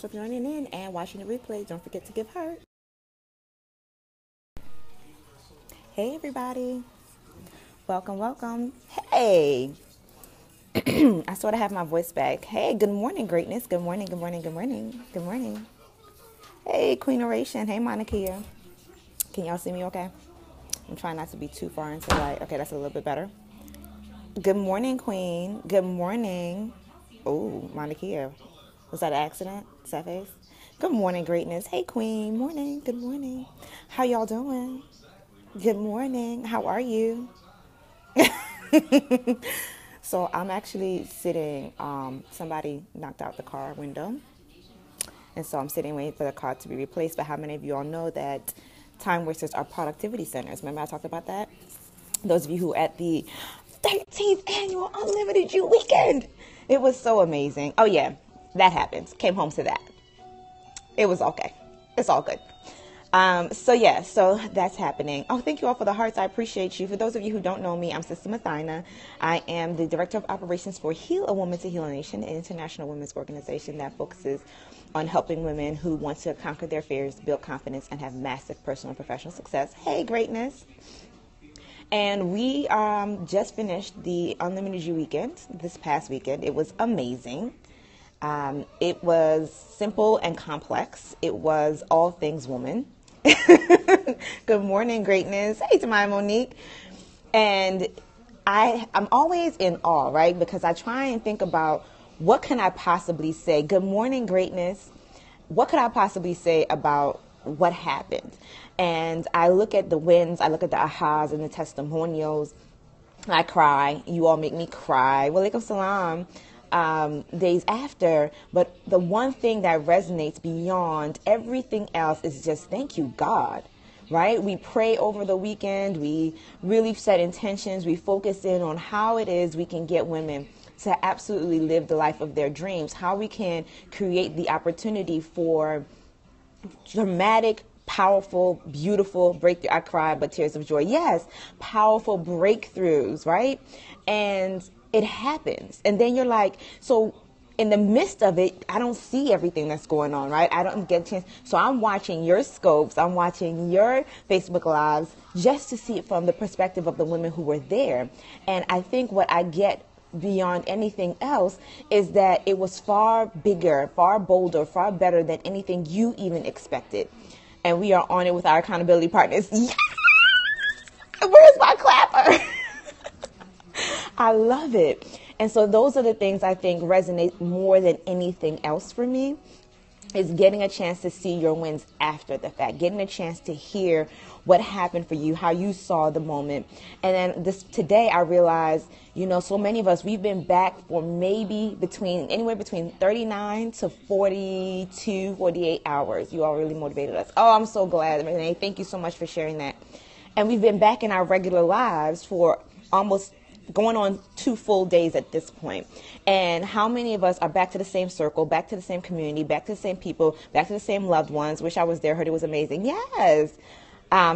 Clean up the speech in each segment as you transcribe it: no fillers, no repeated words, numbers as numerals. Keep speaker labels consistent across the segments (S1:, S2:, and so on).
S1: for joining in and watching the replay. Don't forget to give heart. Hey, everybody. Welcome, welcome. Hey. I sort of have my voice back. Hey, good morning, greatness. Good morning, good morning, good morning, good morning. Hey, Queen Oration. Hey, Monica. Can y'all see me okay? I'm trying not to be too far into the light. Okay, that's a little bit better. Good morning, Queen. Good morning. Oh, Monica. Was that an accident? Is that face? Good morning, greatness. Hey, Queen. Morning. Good morning. How y'all doing? Good morning. How are you? So I'm actually sitting, somebody knocked out the car window. And so I'm sitting waiting for the car to be replaced. But how many of you all know that time wasters are productivity centers? Remember I talked about that? Those of you who were at the 13th annual Unlimited You weekend. It was so amazing. Oh yeah, that happens. Came home to that. It was okay. It's all good. So that's happening. Oh, thank you all for the hearts. I appreciate you. For those of you who don't know me, I'm Sister Mathina. I am the Director of Operations for Heal a Woman to Heal a Nation, an international women's organization that focuses on helping women who want to conquer their fears, build confidence, and have massive personal and professional success. Hey, greatness. And we just finished the Unlimited You weekend this past weekend. It was amazing. It was simple and complex. It was all things woman. Good morning, greatness. Hey, to my Monique. And I'm always in awe, right? Because I try and think about what can I possibly say? Good morning, greatness. What could I possibly say about what happened? And I look at the wins, I look at the ahas and the testimonials. I cry. You all make me cry. Walaikum salam. Days after, but the one thing that resonates beyond everything else is just thank you, God, right? We pray over the weekend. We really set intentions. We focus in on how it is we can get women to absolutely live the life of their dreams, how we can create the opportunity for dramatic, powerful, beautiful breakthrough. I cried, but tears of joy. Yes, powerful breakthroughs, right? And it happens. And then you're like, so in the midst of it, I don't see everything that's going on, right? I don't get a chance. So I'm watching your scopes. I'm watching your Facebook Lives just to see it from the perspective of the women who were there. And I think what I get beyond anything else is that it was far bigger, far bolder, far better than anything you even expected. And we are on it with our accountability partners. Yes! Where's my clapper? I love it. And so those are the things I think resonate more than anything else for me, is getting a chance to see your wins after the fact, getting a chance to hear what happened for you, how you saw the moment. And then today I realized, so many of us, we've been back for maybe anywhere between 39 to 42, 48 hours. You all really motivated us. Oh, I'm so glad, Renee. Thank you so much for sharing that. And we've been back in our regular lives for almost going on 2 full days at this point. And how many of us are back to the same circle, back to the same community, back to the same people, back to the same loved ones? Wish I was there, heard it was amazing. Yes.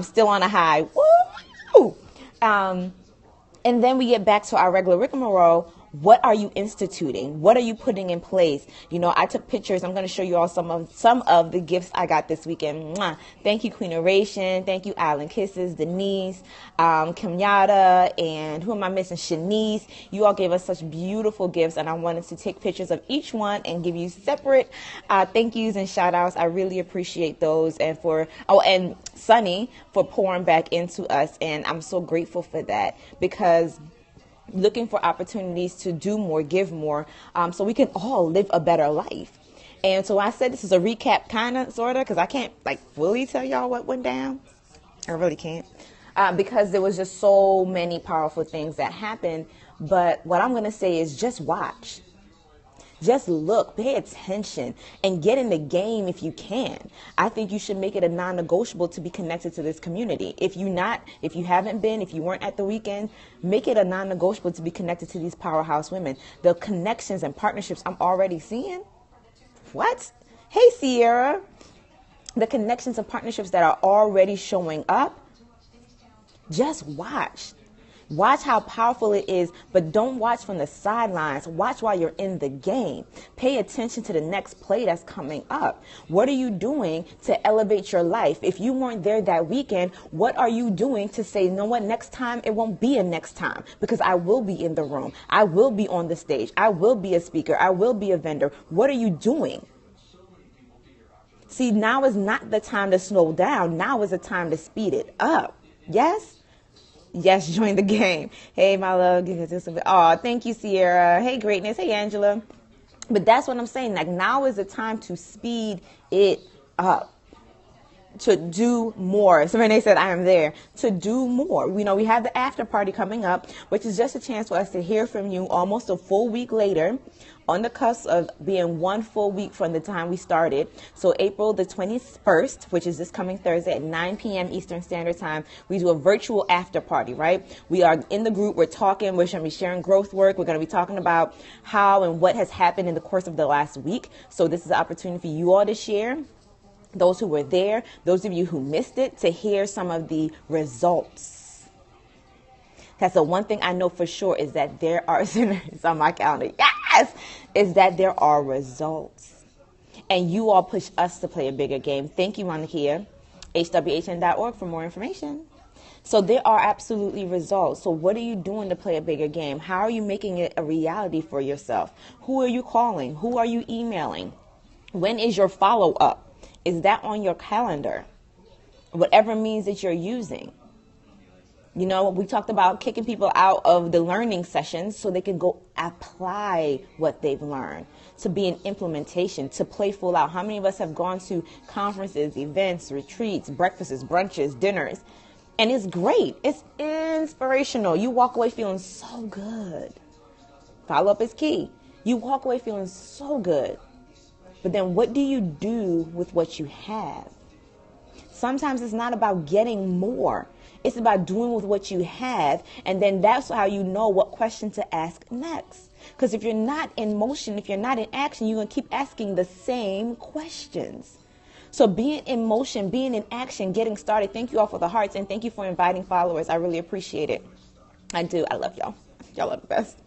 S1: Still on a high. Woo! And then we get back to our regular rigmarole. What are you instituting? What are you putting in place? I took pictures. I'm going to show you all some of the gifts I got this weekend. Mwah. Thank you, Queen Oration. Thank you, Island Kisses, Denise, Kenyatta, and who am I missing? Shanice. You all gave us such beautiful gifts, and I wanted to take pictures of each one and give you separate thank yous and shout outs. I really appreciate those. And and Sunny for pouring back into us. And I'm so grateful for that, because looking for opportunities to do more, give more, so we can all live a better life. And so I said this is a recap, kind of, sort of, because I can't fully tell y'all what went down. I really can't, because there was just so many powerful things that happened. But what I'm going to say is just watch. Just look, pay attention, and get in the game if you can. I think you should make it a non-negotiable to be connected to this community. If you haven't been, if you weren't at the weekend, make it a non-negotiable to be connected to these powerhouse women. The connections and partnerships I'm already seeing. What? Hey, Sierra. The connections and partnerships that are already showing up. Just watch. Watch how powerful it is, but don't watch from the sidelines. Watch while you're in the game. Pay attention to the next play that's coming up. What are you doing to elevate your life? If you weren't there that weekend, what are you doing to say, you know what, next time it won't be a next time, because I will be in the room. I will be on the stage. I will be a speaker. I will be a vendor. What are you doing? See, now is not the time to slow down. Now is the time to speed it up. Yes? Yes, join the game. Hey, my love. Oh, thank you, Sierra. Hey, greatness. Hey, Angela. But that's what I'm saying. Like, now is the time to speed it up, to do more. So Renee said, I am there to do more. We have the after party coming up, which is just a chance for us to hear from you almost a full week later, on the cusp of being 1 full week from the time we started. So April the 21st, which is this coming Thursday at 9 p.m. Eastern Standard Time, we do a virtual after party, right? We are in the group. We're talking. We're going to be sharing growth work. We're going to be talking about how and what has happened in the course of the last week. So this is an opportunity for you all to share. Those who were there, those of you who missed it, to hear some of the results. That's the one thing I know for sure, is that there are, it's on my calendar, yes, is that there are results. And you all push us to play a bigger game. Thank you, Monikia. hwhn.org for more information. So there are absolutely results. So what are you doing to play a bigger game? How are you making it a reality for yourself? Who are you calling? Who are you emailing? When is your follow-up? Is that on your calendar? Whatever means that you're using. We talked about kicking people out of the learning sessions so they can go apply what they've learned, to be an implementation, to play full out. How many of us have gone to conferences, events, retreats, breakfasts, brunches, dinners? And it's great. It's inspirational. You walk away feeling so good. Follow-up is key. You walk away feeling so good. But then what do you do with what you have? Sometimes it's not about getting more. It's about doing with what you have. And then that's how you know what question to ask next. Because if you're not in motion, if you're not in action, you're going to keep asking the same questions. So being in motion, being in action, getting started. Thank you all for the hearts, and thank you for inviting followers. I really appreciate it. I do. I love y'all. Y'all are the best.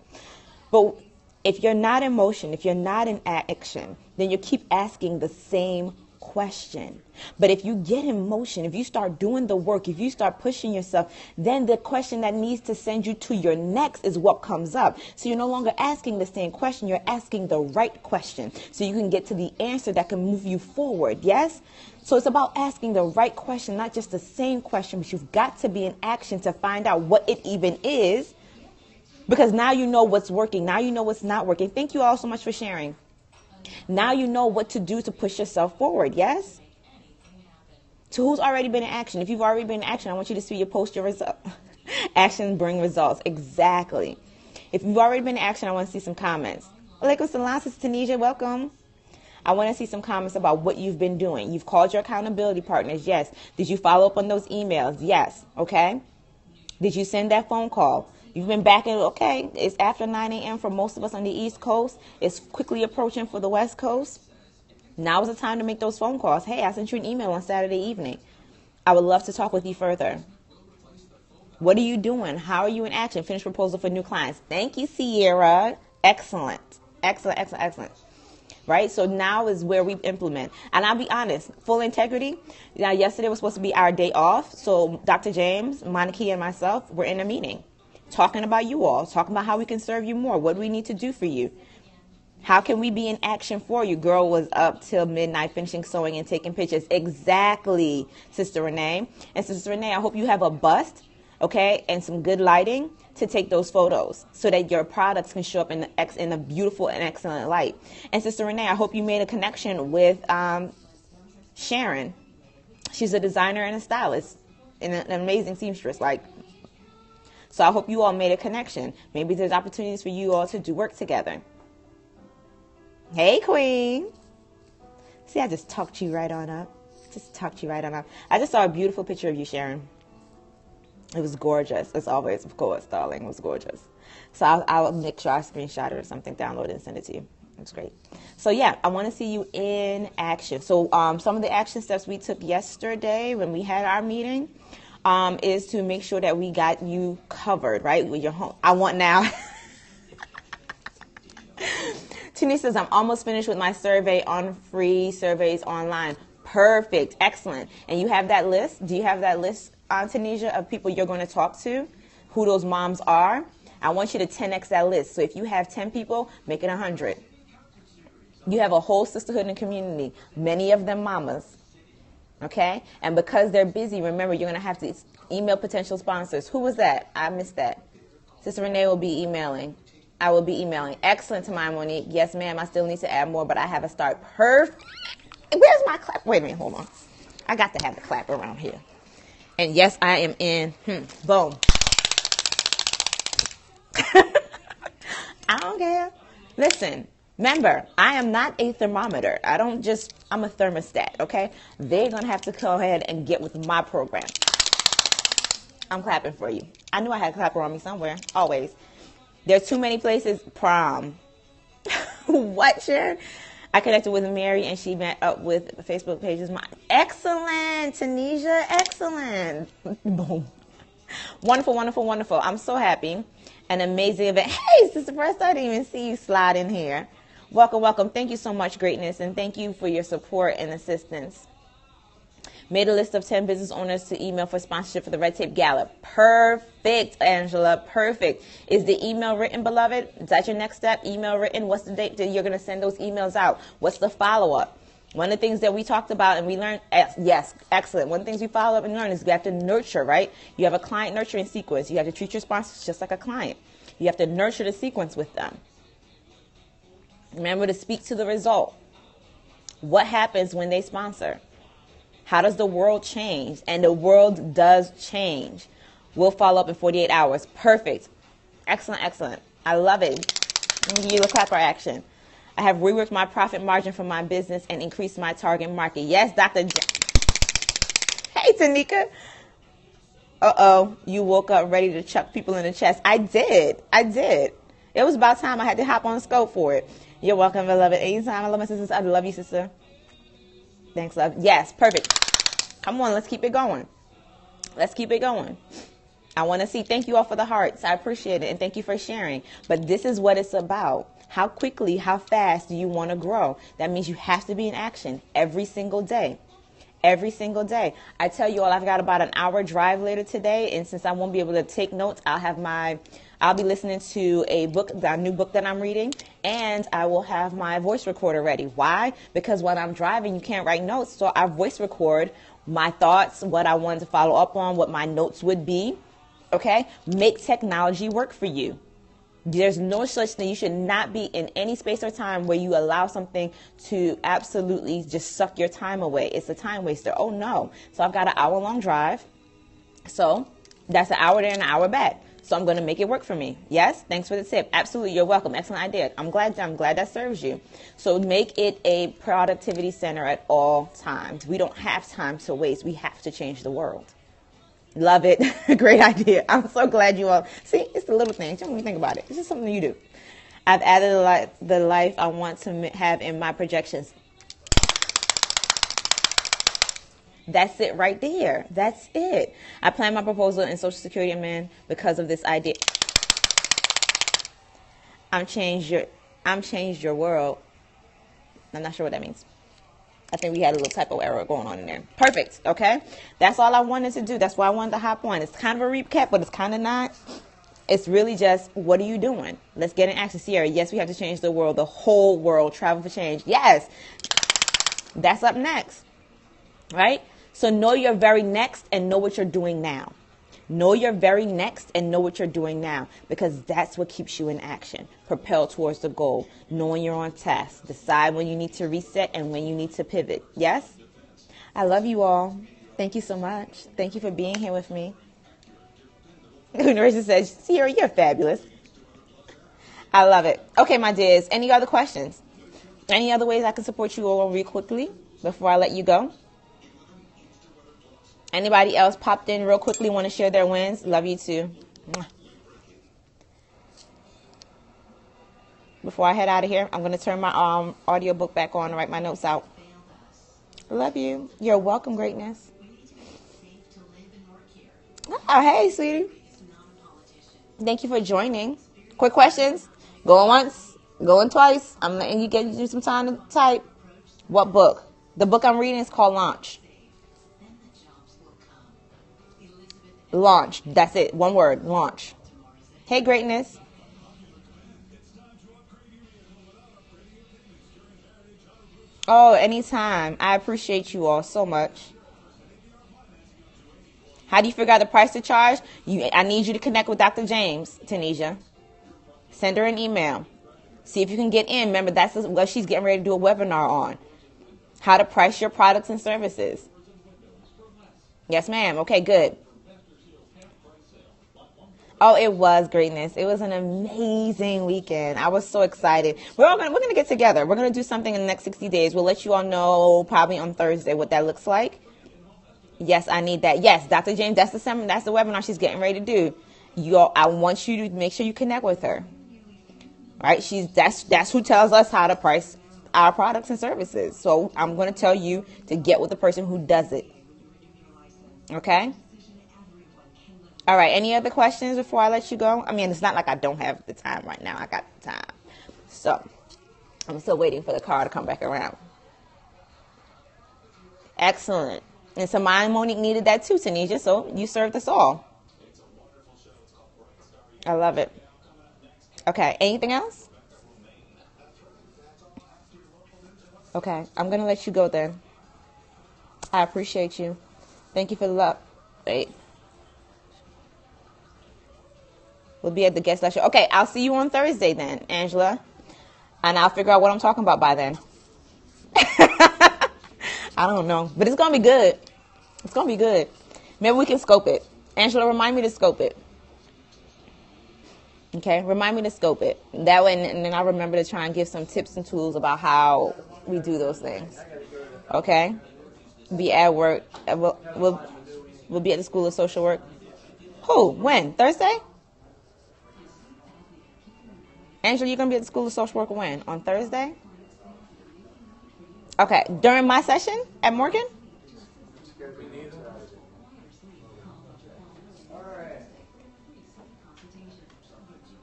S1: But if you're not in motion, if you're not in action, then you keep asking the same question. But if you get in motion, if you start doing the work, if you start pushing yourself, then the question that needs to send you to your next is what comes up. So you're no longer asking the same question, you're asking the right question. So you can get to the answer that can move you forward. Yes? So it's about asking the right question, not just the same question, but you've got to be in action to find out what it even is. Because now you know what's working. Now you know what's not working. Thank you all so much for sharing. Now you know what to do to push yourself forward. Yes? So who's already been in action? If you've already been in action, I want you to see your post your result. Action bring results. Exactly. If you've already been in action, I want to see some comments. Alaikum salam, Sister Tunisia. Welcome. I want to see some comments about what you've been doing. You've called your accountability partners. Yes. Did you follow up on those emails? Yes. Okay. Did you send that phone call? You've been back in, okay, it's after 9 a.m. for most of us on the East Coast. It's quickly approaching for the West Coast. Now is the time to make those phone calls. Hey, I sent you an email on Saturday evening. I would love to talk with you further. What are you doing? How are you in action? Finished proposal for new clients. Thank you, Sierra. Excellent. Excellent, excellent, excellent. Right? So now is where we implement. And I'll be honest, full integrity. Now, yesterday was supposed to be our day off. So Dr. James, Monica, and myself were in a meeting, talking about you all, talking about how we can serve you more. What do we need to do for you? How can we be in action for you? Girl was up till midnight finishing sewing and taking pictures. Exactly, Sister Renee. And Sister Renee, I hope you have a bust, okay, and some good lighting to take those photos so that your products can show up in a beautiful and excellent light. And Sister Renee, I hope you made a connection with Sharon. She's a designer and a stylist and an amazing seamstress. So I hope you all made a connection. Maybe there's opportunities for you all to do work together. Hey, Queen. See, I just talked you right on up. I just saw a beautiful picture of you, Sharon. It was gorgeous. As always, of course, darling. It was gorgeous. So I'll make sure I screenshot it or something, download it, and send it to you. It's great. So, yeah, I want to see you in action. So some of the action steps we took yesterday when we had our meeting. is to make sure that we got you covered, right, with your home. I want now. Tini says, I'm almost finished with my survey on free surveys online. Perfect. Excellent. And you have that list? Do you have that list, Tanisha, of people you're going to talk to, who those moms are? I want you to 10x that list. So if you have 10 people, make it 100. You have a whole sisterhood and community, many of them mamas. Okay? And because they're busy, remember, you're going to have to email potential sponsors. Who was that? I missed that. Sister Renee will be emailing. I will be emailing. Excellent, Tamai Monique. Yes, ma'am. I still need to add more, but I have a start. Perfect. Where's my clap? Wait a minute. Hold on. I got to have the clap around here. And yes, I am in. Boom. I don't care. Listen, remember, I am not a thermometer. I'm a thermostat, okay? They're going to have to go ahead and get with my program. I'm clapping for you. I knew I had a clapper on me somewhere. Always. There's too many places. Prom. What, Sharon? I connected with Mary and she met up with Facebook pages. Excellent, Tanisha. Excellent. Boom. Wonderful, wonderful, wonderful. I'm so happy. An amazing event. Hey, Sister First, I didn't even see you slide in here. Welcome, welcome. Thank you so much, Greatness, and thank you for your support and assistance. Made a list of 10 business owners to email for sponsorship for the Red Tape Gala. Perfect, Angela. Perfect. Is the email written, beloved? Is that your next step? Email written? What's the date that you're going to send those emails out? What's the follow-up? One of the things that we talked about and we learned, yes, excellent. One of the things we follow up and learn is you have to nurture, right? You have a client nurturing sequence. You have to treat your sponsors just like a client. You have to nurture the sequence with them. Remember to speak to the result. What happens when they sponsor? How does the world change? And the world does change. We'll follow up in 48 hours. Perfect. Excellent, excellent. I love it. Let me give you a clapper action. I have reworked my profit margin for my business and increased my target market. Yes, Dr. Hey, Tanika. Uh-oh. You woke up ready to chuck people in the chest. I did. It was about time I had to hop on the scope for it. You're welcome, beloved. Anytime. I love my sisters. I love you, sister. Thanks, love. Yes, perfect. Come on, let's keep it going. Let's keep it going. I want to see. Thank you all for the hearts. I appreciate it. And thank you for sharing. But this is what it's about. How quickly, how fast do you want to grow? That means you have to be in action every single day. Every single day. I tell you all, I've got about an hour drive later today. And since I won't be able to take notes, I'll be listening to a new book that I'm reading, and I will have my voice recorder ready. Why? Because when I'm driving, you can't write notes. So I voice record my thoughts, what I wanted to follow up on, what my notes would be. Okay? Make technology work for you. There's no such thing. You should not be in any space or time where you allow something to absolutely just suck your time away. It's a time waster. Oh, no. So I've got an hour-long drive. So that's an hour there and an hour back. So I'm going to make it work for me. Yes? Thanks for the tip. Absolutely. You're welcome. Excellent idea. I'm glad that serves you. So make it a productivity center at all times. We don't have time to waste. We have to change the world. Love it. Great idea. I'm so glad you all. See, it's the little things. When you think about it, it's just something you do. I've added the life I want to have in my projections. That's it right there. That's it. I plan my proposal in Social Security Admin because of this idea. I'm changed your world. I'm not sure what that means. I think we had a little typo error going on in there. Perfect. Okay. That's all I wanted to do. That's why I wanted to hop on. It's kind of a recap, but it's kind of not. It's really just, what are you doing? Let's get in action. Sierra, yes, we have to change the world, the whole world. Travel for change. Yes. That's up next. Right? So know your very next and know what you're doing now. Know your very next and know what you're doing now, because that's what keeps you in action. Propel towards the goal, knowing you're on task. Decide when you need to reset and when you need to pivot. Yes? I love you all. Thank you so much. Thank you for being here with me. Narissa says, Sierra, you're fabulous. I love it. Okay, my dears. Any other questions? Any other ways I can support you all real quickly before I let you go? Anybody else popped in real quickly, want to share their wins? Love you too. Before I head out of here, I'm going to turn my audio book back on and write my notes out. Love you. You're welcome, greatness. Oh, hey, sweetie. Thank you for joining. Quick questions. Going once, going twice. I'm letting you get you some time to type. What book? The book I'm reading is called Launch. Launch. That's it. One word. Launch. Hey, greatness. Oh, anytime. I appreciate you all so much. How do you figure out the price to charge? I need you to connect with Dr. James, Tanisha. Send her an email. See if you can get in. Remember, that's what she's getting ready to do a webinar on. How to price your products and services. Yes, ma'am. Okay, good. Oh, it was greatness. It was an amazing weekend. I was so excited. We're gonna get together. We're gonna do something in the next 60 days. We'll let you all know probably on Thursday what that looks like. Yes, I need that. Yes, Dr. James, that's the webinar she's getting ready to do. I want you to make sure you connect with her. All right? That's who tells us how to price our products and services. So I'm going to tell you to get with the person who does it. Okay? All right. Any other questions before I let you go? I mean, it's not like I don't have the time right now. I got the time. So I'm still waiting for the car to come back around. Excellent. And so mine, Monique, needed that too, Tanisha. So you served us all. I love it. Okay. Anything else? Okay. I'm going to let you go then. I appreciate you. Thank you for the love. Wait. We'll be at the guest lecture. Okay. I'll see you on Thursday then, Angela. And I'll figure out what I'm talking about by then. I don't know. But it's going to be good. It's going to be good. Maybe we can scope it. Angela, remind me to scope it. Okay? Remind me to scope it. That way, and then I'll remember to try and give some tips and tools about how we do those things. Okay? Be at work. We'll be at the School of Social Work. Who? When? Thursday? Angela, you're going to be at the School of Social Work when? On Thursday? Okay. During my session at Morgan?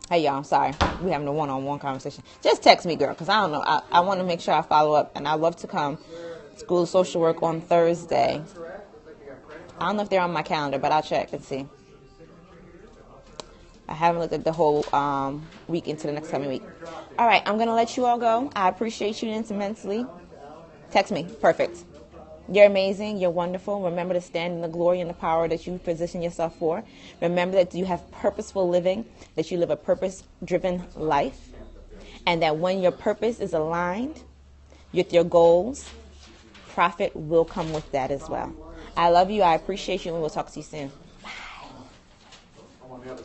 S1: Hey, y'all, I'm sorry. We're having a one-on-one conversation. Just text me, girl, because I don't know. I want to make sure I follow up, and I'd love to come. School of Social Work on Thursday. I don't know if they're on my calendar, but I'll check and see. I haven't looked at the whole week into the next coming week. All right, I'm going to let you all go. I appreciate you immensely. Text me. Perfect. You're amazing. You're wonderful. Remember to stand in the glory and the power that you position yourself for. Remember that you have purposeful living, that you live a purpose-driven life, and that when your purpose is aligned with your goals, profit will come with that as well. I love you. I appreciate you, and we'll talk to you soon. Bye.